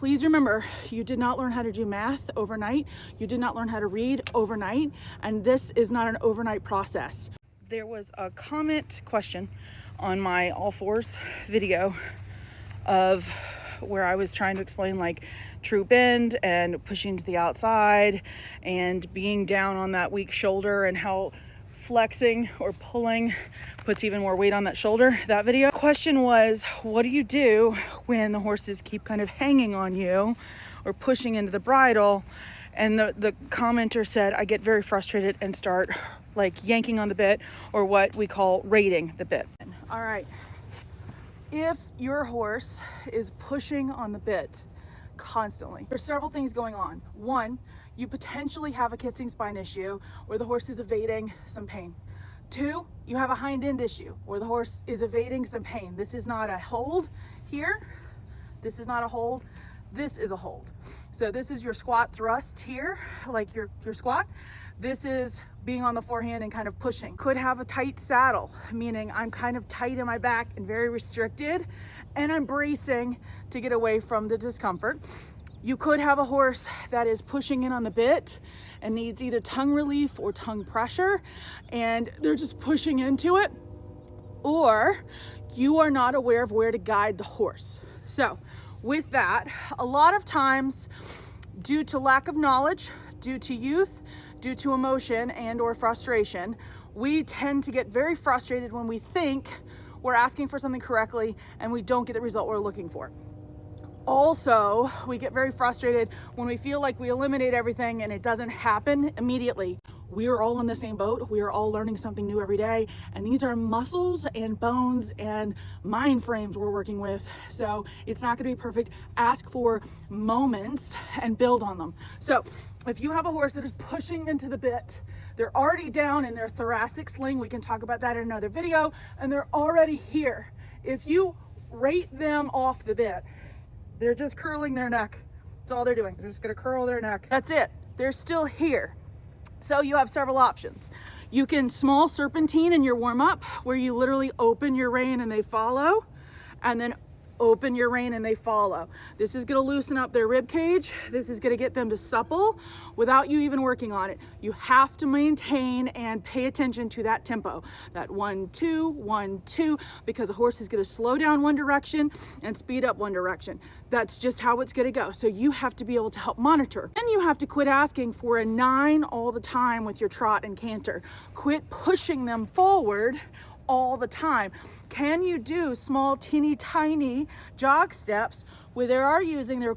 Please remember, you did not learn how to do math overnight. You did not learn how to read overnight. And this is not an overnight process. There was a question on my all fours video of where I was trying to explain like true bend and pushing to the outside and being down on that weak shoulder and how flexing or pulling puts even more weight on that shoulder. That video question was, what do you do when the horses keep kind of hanging on you or pushing into the bridle? And the commenter said, I get very frustrated and start like yanking on the bit, or what we call raiding the bit. All right, if your horse is pushing on the bit constantly, there's several things going on. One, you potentially have a kissing spine issue where the horse is evading some pain. Two, you have a hind end issue where the horse is evading some pain. This is not a hold here. This is not a hold. This is a hold. So this is your squat thrust here, like your squat. This is being on the forehand and kind of pushing. Could have a tight saddle, meaning I'm kind of tight in my back and very restricted, and I'm bracing to get away from the discomfort. You could have a horse that is pushing in on the bit and needs either tongue relief or tongue pressure, and they're just pushing into it, or you are not aware of where to guide the horse. So with that, a lot of times, due to lack of knowledge, due to youth, due to emotion and or frustration, we tend to get very frustrated when we think we're asking for something correctly and we don't get the result we're looking for. Also, we get very frustrated when we feel like we eliminate everything and it doesn't happen immediately. We are all in the same boat. We are all learning something new every day. And these are muscles and bones and mind frames we're working with. So it's not gonna be perfect. Ask for moments and build on them. So if you have a horse that is pushing into the bit, they're already down in their thoracic sling, we can talk about that in another video, and they're already here. If you rate them off the bit, they're just curling their neck. That's all they're doing. They're just gonna curl their neck. That's it. They're still here. So you have several options. You can small serpentine in your warm up where you literally open your rein and they follow, and then open your rein and they follow. This is gonna loosen up their rib cage. This is gonna get them to supple without you even working on it. You have to maintain and pay attention to that tempo, that 1, 2, 1, 2, because a horse is gonna slow down one direction and speed up one direction. That's just how it's gonna go. So you have to be able to help monitor. And you have to quit asking for a 9 all the time with your trot and canter. Quit pushing them forward all the time. Can you do small, teeny tiny jog steps where they are using their